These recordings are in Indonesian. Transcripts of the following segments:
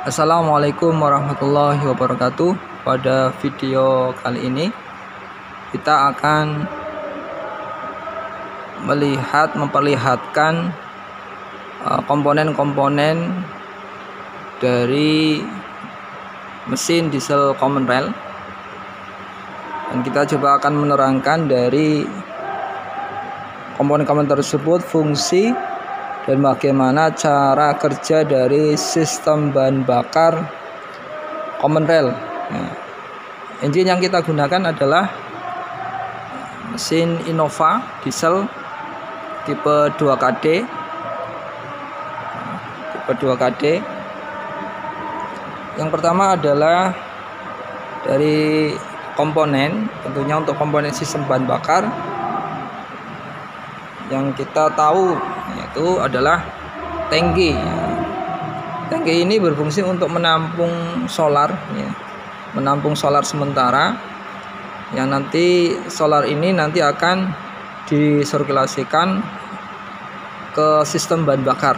Assalamualaikum warahmatullahi wabarakatuh. Pada video kali ini kita akan memperlihatkan komponen-komponen dari mesin diesel common rail, dan kita coba akan menerangkan dari komponen-komponen tersebut fungsi dan bagaimana cara kerja dari sistem bahan bakar common rail. Engine yang kita gunakan adalah mesin Innova diesel tipe 2KD. Yang pertama adalah dari komponen, tentunya untuk komponen sistem bahan bakar yang kita tahu yaitu adalah tangki. Tangki ini berfungsi untuk menampung solar, menampung solar sementara, yang nanti solar ini nanti akan disirkulasikan ke sistem bahan bakar.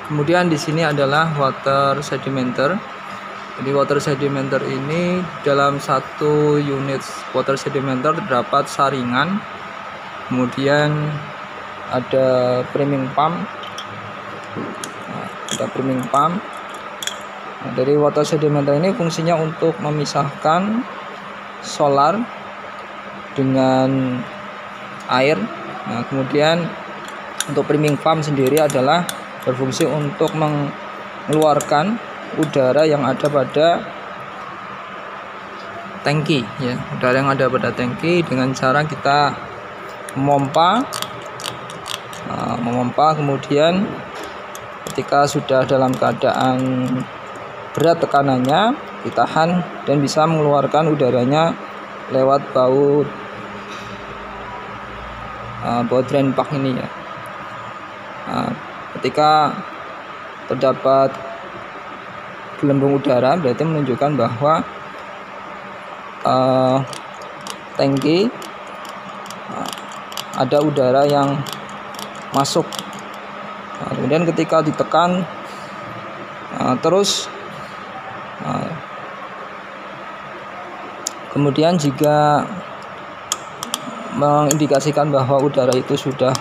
Kemudian di sini adalah water sedimenter. Jadi water sedimenter ini dalam satu unit water sedimenter terdapat saringan, kemudian ada priming pump. Dari water sedimenter ini fungsinya untuk memisahkan solar dengan air. Kemudian untuk priming pump sendiri adalah berfungsi untuk mengeluarkan udara yang ada pada tangki, udara yang ada pada tangki dengan cara kita memompa, kemudian ketika sudah dalam keadaan berat tekanannya ditahan dan bisa mengeluarkan udaranya lewat baut drain plug ini, ketika terdapat gelembung udara berarti menunjukkan bahwa tangki ada udara yang masuk. Kemudian ketika ditekan terus, kemudian jika mengindikasikan bahwa udara itu sudah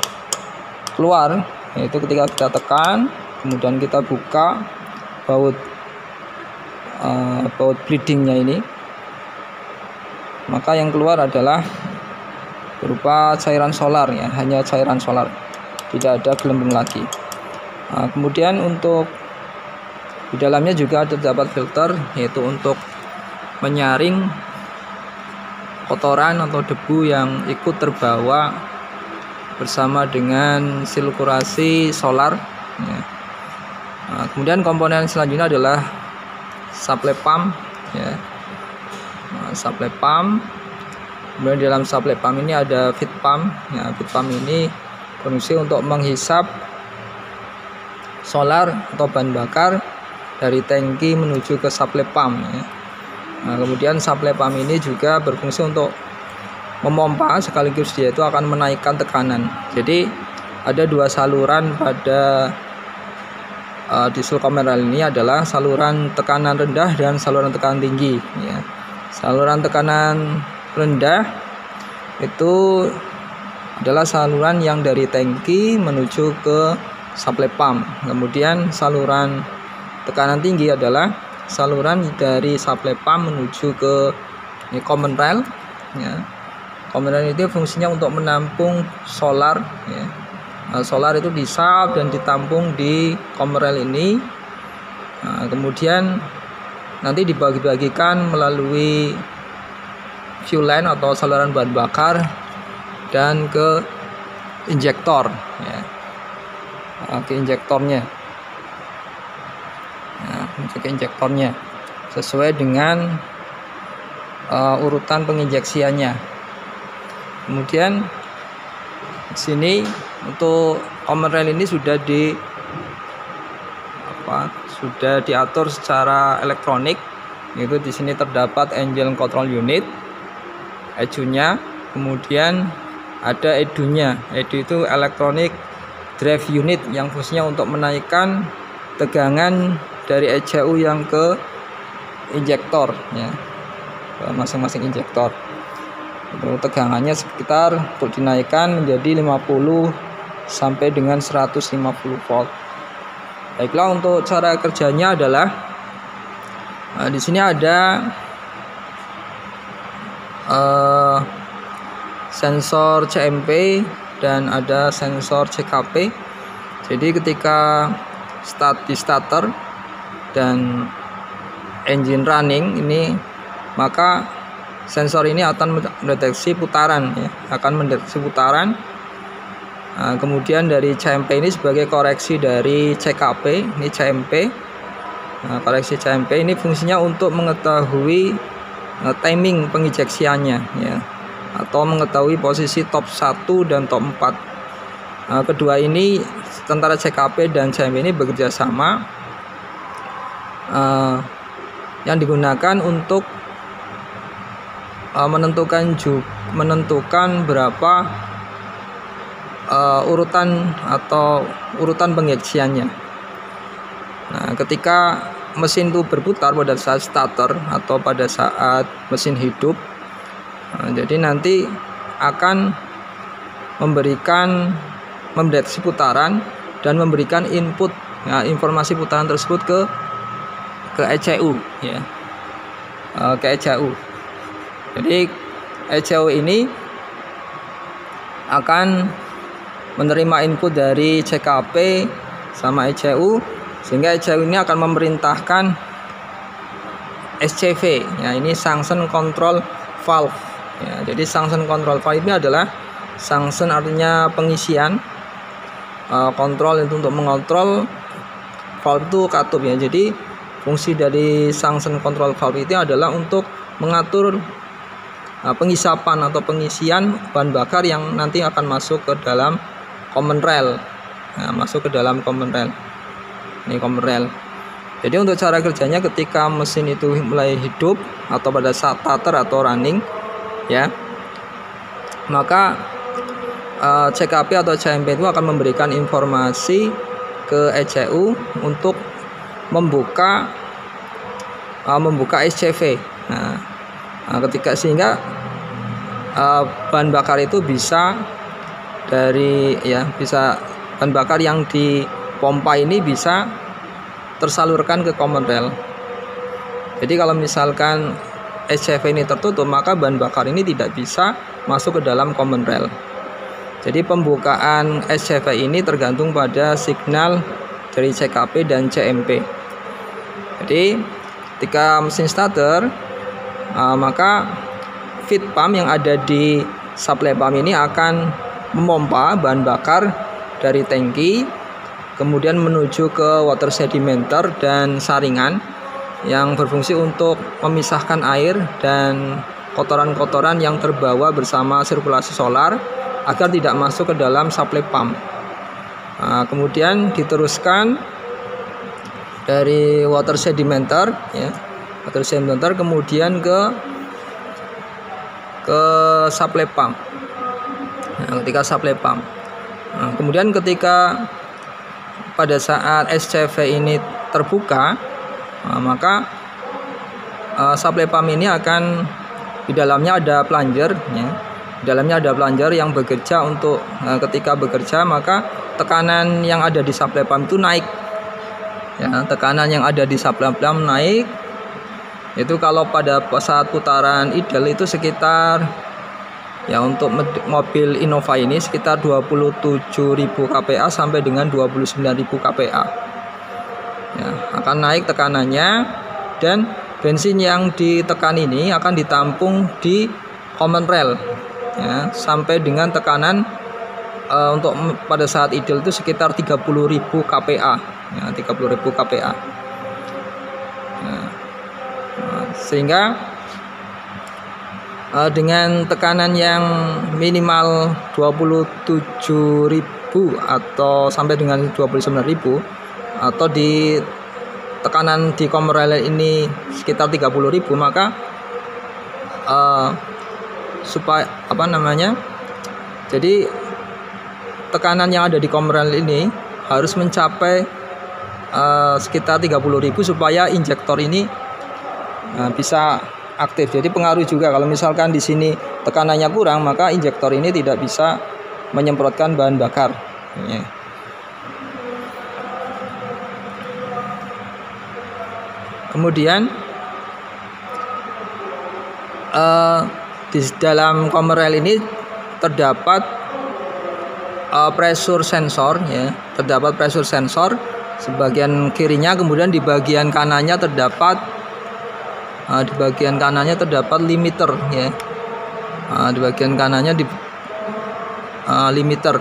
keluar, yaitu ketika kita tekan kemudian kita buka baut bleedingnya ini, maka yang keluar adalah berupa cairan solar, hanya cairan solar, tidak ada gelembung lagi. Kemudian untuk di dalamnya juga terdapat filter, yaitu untuk menyaring kotoran atau debu yang ikut terbawa bersama dengan sirkulasi solar. Kemudian komponen selanjutnya adalah supply pump, supply pump. Kemudian di dalam supply pump ini ada feed pump. Feed pump ini berfungsi untuk menghisap solar atau bahan bakar dari tangki menuju ke supply pump. Kemudian supply pump ini juga berfungsi untuk memompa, sekaligus dia itu akan menaikkan tekanan. Jadi ada dua saluran pada diesel common rail ini, adalah saluran tekanan rendah dan saluran tekanan tinggi. Saluran tekanan rendah itu adalah saluran yang dari tangki menuju ke supply pump. Kemudian saluran tekanan tinggi adalah saluran dari supply pump menuju ke common rail. Common rail itu fungsinya untuk menampung solar. Solar itu disap dan ditampung di common rail ini. Kemudian nanti dibagi-bagikan melalui fuel line atau saluran bahan bakar dan ke injektor, ke injektornya sesuai dengan urutan penginjeksiannya. Kemudian di sini untuk common rail ini sudah diatur secara elektronik, yaitu di sini terdapat engine control unit, ECU-nya, kemudian ada EDU-nya. EDU itu electronic drive unit yang fungsinya untuk menaikkan tegangan dari ECU yang ke injektor ya, ke masing-masing injektor. Itu tegangannya sekitar untuk dinaikkan menjadi 50 sampai dengan 150 volt. Baiklah, untuk cara kerjanya adalah di sini ada sensor CMP dan ada sensor CKP. Jadi ketika di starter dan engine running ini, maka sensor ini akan mendeteksi putaran ya, akan mendeteksi putaran. Nah, kemudian dari CMP ini sebagai koreksi dari CKP, ini CMP. Nah, koreksi CMP ini fungsinya untuk mengetahui timing penginjeksiannya ya, atau mengetahui posisi top 1 dan top 4. Nah, kedua ini antara CKP dan CMP ini bekerja sama, yang digunakan untuk menentukan berapa urutan penginjeksiannya. Nah, ketika mesin itu berputar pada saat starter atau pada saat mesin hidup, jadi nanti akan mendeteksi putaran dan memberikan input ya, informasi putaran tersebut ke ECU ya, ke ECU. Jadi ECU ini akan menerima input dari CKP sama ECU, sehingga ECU ini akan memerintahkan SCV ya, ini Sanction Control Valve ya. Jadi Sanction Control Valve ini adalah sanction, artinya pengisian, kontrol itu untuk mengontrol, valve itu katup ya. Jadi fungsi dari Sanction Control Valve itu adalah untuk mengatur pengisapan atau pengisian bahan bakar yang nanti akan masuk ke dalam common rail. Nah, masuk ke dalam common rail. Ini common rail. Jadi untuk cara kerjanya ketika mesin itu mulai hidup atau pada saat starter atau running ya, maka CKP atau CMP itu akan memberikan informasi ke ECU untuk membuka SCV. Nah, ketika sehingga bahan bakar itu bisa bahan bakar yang dipompa ini bisa tersalurkan ke common rail. Jadi kalau misalkan SCV ini tertutup, maka bahan bakar ini tidak bisa masuk ke dalam common rail. Jadi pembukaan SCV ini tergantung pada signal dari CKP dan CMP. Jadi ketika mesin starter, maka feed pump yang ada di supply pump ini akan memompa bahan bakar dari tangki, kemudian menuju ke water sedimenter dan saringan yang berfungsi untuk memisahkan air dan kotoran-kotoran yang terbawa bersama sirkulasi solar agar tidak masuk ke dalam supply pump. Kemudian diteruskan dari water sedimenter ya, water sedimenter kemudian ke supply pump. Nah, ketika supply pump, kemudian ketika pada saat SCV ini terbuka, maka supply pump ini akan di dalamnya ada plunger ya. Di dalamnya ada plunger yang bekerja untuk ketika bekerja maka tekanan yang ada di supply pump itu naik. Ya, tekanan yang ada di supply pump naik. Itu kalau pada saat putaran ideal itu sekitar ya, untuk mobil Innova ini sekitar 27.000 kPa sampai dengan 29.000 kPa. Ya, akan naik tekanannya, dan bensin yang ditekan ini akan ditampung di common rail ya, sampai dengan tekanan untuk pada saat ideal itu sekitar 30.000 kPa ya, 30.000 kPa. Sehingga dengan tekanan yang minimal 27.000 atau sampai dengan 29.000, atau di tekanan di common rail ini sekitar 30.000, maka supaya jadi tekanan yang ada di common rail ini harus mencapai sekitar 30.000 supaya injektor ini bisa aktif. Jadi pengaruh juga kalau misalkan di sini tekanannya kurang, maka injektor ini tidak bisa menyemprotkan bahan bakar. Ya. Kemudian di dalam Commerrail ini terdapat pressure sensor, ya, terdapat pressure sensor sebagian kirinya, kemudian di bagian kanannya terdapat limiter, ya. Di bagian kanannya limiter.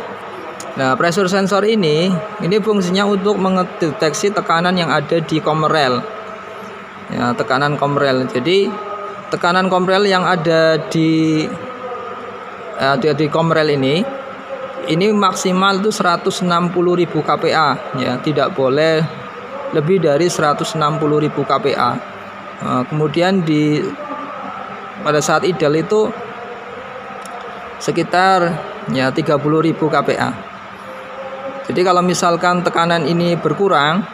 Nah, pressure sensor ini fungsinya untuk mendeteksi tekanan yang ada di Commerrail. Ya, tekanan Commerrail. Jadi tekanan Commerrail yang ada di Commerrail ini maksimal itu 160.000 kPa, ya, tidak boleh lebih dari 160.000 kPa. Kemudian pada saat ideal itu sekitar, ya, 30.000 kPa. Jadi kalau misalkan tekanan ini berkurang,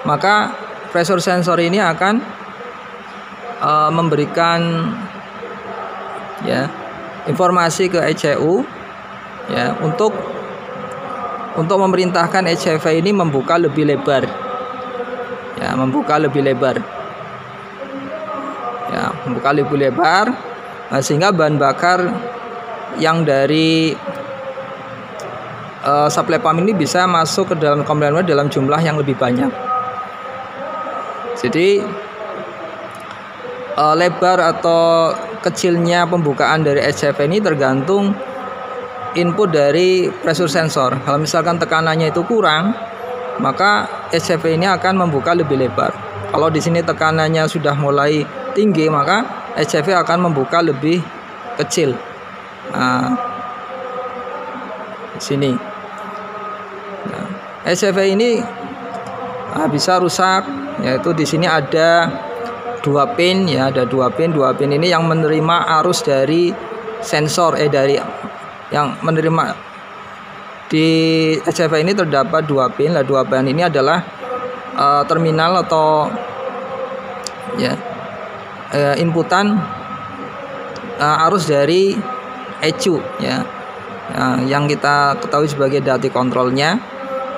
maka pressure sensor ini akan memberikan, ya, informasi ke ECU, ya, untuk memerintahkan ECV ini membuka lebih lebar, ya, membuka lebih lebar, sehingga bahan bakar yang dari supply pump ini bisa masuk ke dalam Commerrail dalam jumlah yang lebih banyak. Jadi lebar atau kecilnya pembukaan dari ECV ini tergantung input dari pressure sensor. Kalau misalkan tekanannya itu kurang, maka ECV ini akan membuka lebih lebar. Kalau di sini tekanannya sudah mulai tinggi, maka ECV akan membuka lebih kecil. Di sini, nah, ECV ini bisa rusak, yaitu di sini ada 2 pin, ya, ada 2 pin. 2 pin ini yang menerima arus dari sensor, yang menerima di ECV ini terdapat 2 pin. 2 pin ini adalah terminal atau, ya, inputan arus dari ECU, ya, yang kita ketahui sebagai dati kontrolnya.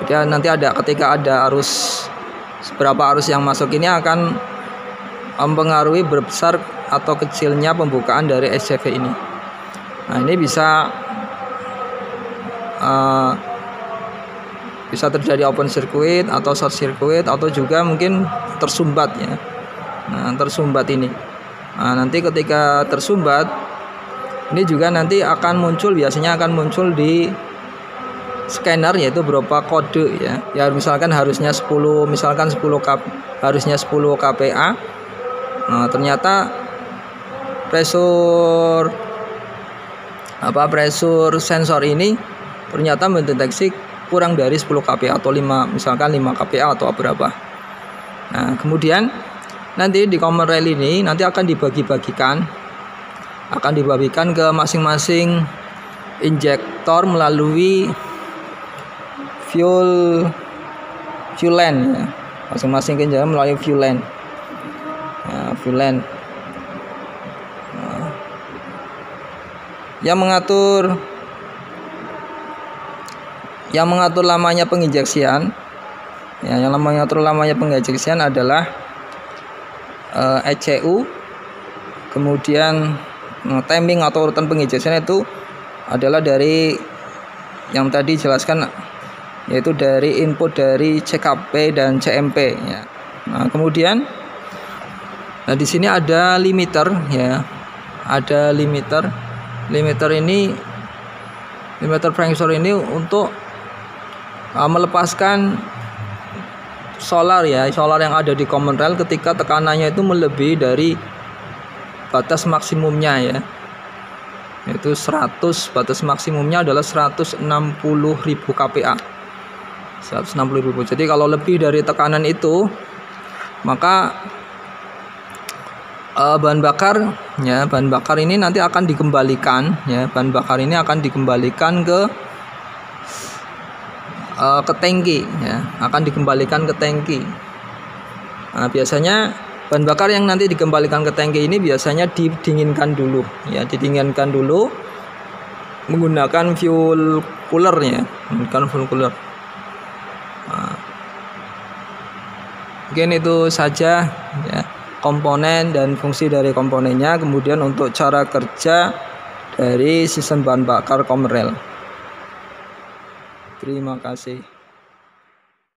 Jadi nanti ketika ada berapa arus yang masuk ini akan mempengaruhi besar atau kecilnya pembukaan dari ECV ini. Nah, ini bisa terjadi open circuit atau short circuit, atau juga mungkin tersumbat, ya. Nah, tersumbat ini. Nah, nanti ketika tersumbat ini juga nanti biasanya akan muncul di scanner, yaitu berupa kode, ya. Ya, misalkan harusnya 10 kPa. Nah, ternyata pressure sensor ini ternyata mendeteksi kurang dari 10 kPa atau 5 kPa atau berapa. Nah, kemudian nanti di Commerrail ini nanti akan dibagikan ke masing-masing injektor melalui fuel line, ya. Masing-masing injektor melalui fuel line. Yang mengatur lamanya penginjeksian, ya, yang mengatur lamanya penginjeksian adalah ECU. Kemudian timing atau urutan penginjeksian itu adalah dari yang tadi jelaskan, yaitu dari input dari CKP dan CMP, ya. Nah, kemudian di sini ada limiter, ya. Ada limiter pressure ini untuk melepaskan solar yang ada di Commerrail ketika tekanannya itu melebihi dari batas maksimumnya, ya. Yaitu batas maksimumnya adalah 160.000 kPa. 160.000. Jadi kalau lebih dari tekanan itu, maka bahan bakar ini nanti akan dikembalikan, ya. Bahan bakar ini akan dikembalikan ke ke tangki ya, akan dikembalikan ke tangki. Nah, biasanya bahan bakar yang nanti dikembalikan ke tangki ini biasanya didinginkan dulu ya, didinginkan dulu menggunakan fuel cooler ya, menggunakan fuel cooler. Nah, mungkin itu saja ya, komponen dan fungsi dari komponennya, kemudian untuk cara kerja dari sistem bahan bakar Komrel. Terima kasih.